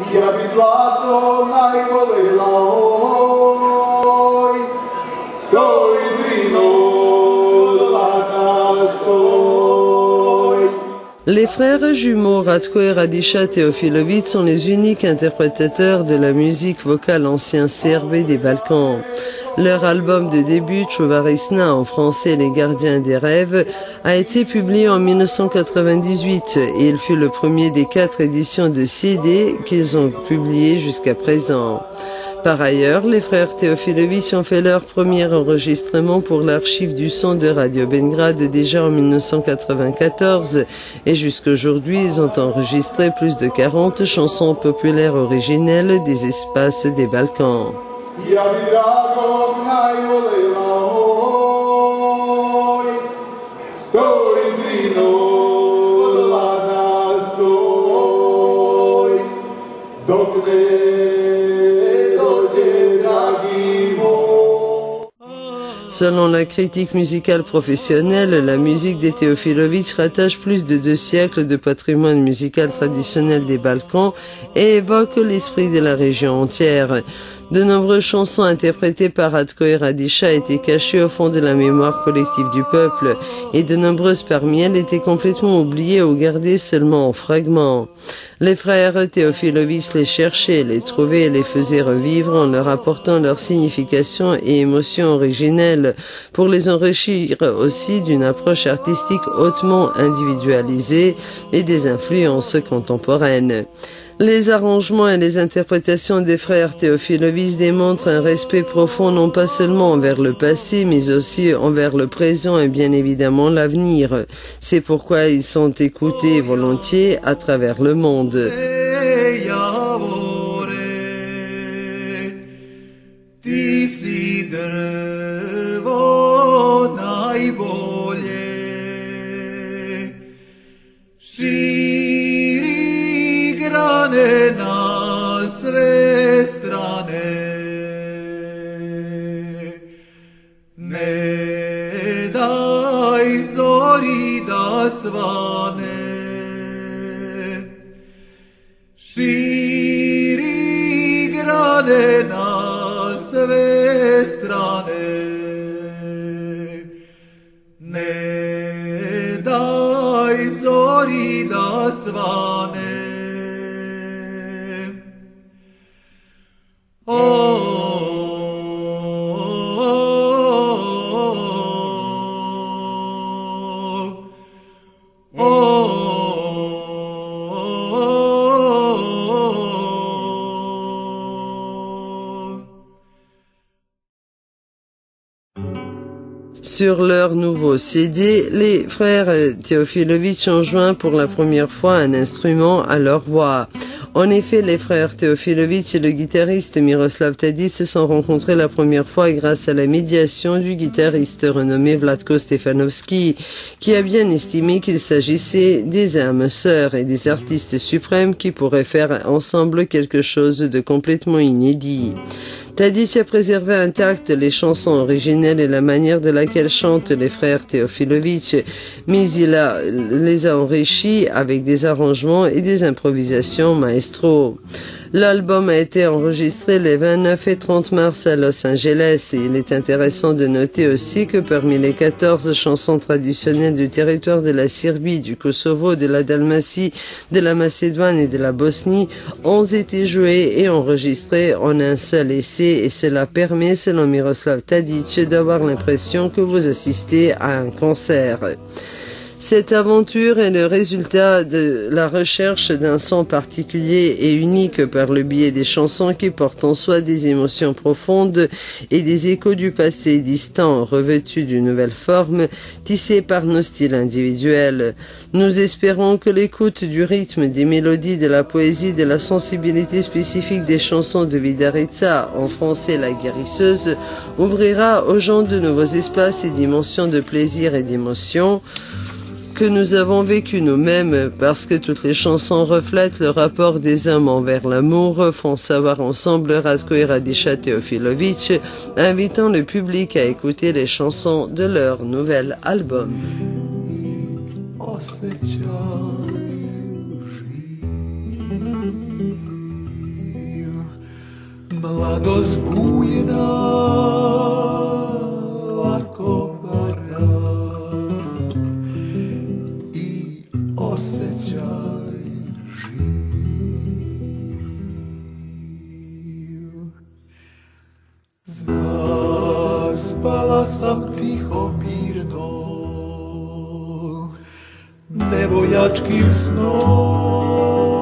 Ja bi zlato najvolela oj, stoj drino, zlata stoj. Les frères jumeaux Ratko et Radiša Teofilović sont les uniques interprétateurs de la musique vocale ancien serbe des Balkans. Leur album de début, Čuvarisna, en français Les Gardiens des Rêves, a été publié en 1998 et il fut le premier des 4 éditions de CD qu'ils ont publiées jusqu'à présent. Par ailleurs, les frères Teofilović ont fait leur premier enregistrement pour l'archive du son de Radio Belgrade déjà en 1994 et jusqu'aujourd'hui ils ont enregistré plus de 40 chansons populaires originelles des espaces des Balkans. Ja bi dragog najvolela oj, stoj drino, zlata stoj, dok ne dođe dragi moj. Selon la critique musicale professionnelle, la musique des Teofilović rattache plus de 2 siècles de patrimoine musical traditionnel des Balkans et évoque l'esprit de la région entière. De nombreuses chansons interprétées par Ratko et Radiša étaient cachées au fond de la mémoire collective du peuple et de nombreuses parmi elles étaient complètement oubliées ou gardées seulement en fragments. Les frères Teofilović les cherchaient, les trouvaient et les faisaient revivre en leur apportant leur signification et émotion originelles pour les enrichir aussi d'une approche artistique hautement individualisée et des influences contemporaines. Les arrangements et les interprétations des frères Teofilović démontrent un respect profond non pas seulement envers le passé, mais aussi envers le présent et bien évidemment l'avenir. C'est pourquoi ils sont écoutés volontiers à travers le monde. Na sve strane, ne daj zori da svane, širi grane na sve strane, ne daj zori da svane. Sur leur nouveau CD, les frères Teofilović ont joint pour la première fois un instrument à leur voix. En effet, les frères Teofilović et le guitariste Miroslav Tadić se sont rencontrés la première fois grâce à la médiation du guitariste renommé Vlatko Stefanovski, qui a bien estimé qu'il s'agissait des âmes sœurs et des artistes suprêmes qui pourraient faire ensemble quelque chose de complètement inédit. Tadić a préservé intactes les chansons originelles et la manière de laquelle chantent les frères Teofilović, mais les a enrichis avec des arrangements et des improvisations maestro. L'album a été enregistré les 29 et 30 mars à Los Angeles et il est intéressant de noter aussi que parmi les 14 chansons traditionnelles du territoire de la Serbie, du Kosovo, de la Dalmatie, de la Macédoine et de la Bosnie ont été jouées et enregistrées en un seul essai et cela permet, selon Miroslav Tadić, d'avoir l'impression que vous assistez à un concert. Cette aventure est le résultat de la recherche d'un son particulier et unique par le biais des chansons qui portent en soi des émotions profondes et des échos du passé distant revêtus d'une nouvelle forme tissée par nos styles individuels. Nous espérons que l'écoute du rythme, des mélodies, de la poésie, de la sensibilité spécifique des chansons de Vidarica, en français La Guérisseuse, ouvrira aux gens de nouveaux espaces et dimensions de plaisir et d'émotion que nous avons vécu nous-mêmes, parce que toutes les chansons reflètent le rapport des hommes envers l'amour, font savoir ensemble Ratko et Radiša Teofilović, invitant le public à écouter les chansons de leur nouvel album. radost bujna lako vara i osjećaj živ. Zaspala sam tiho mirno, nevojačkim snom,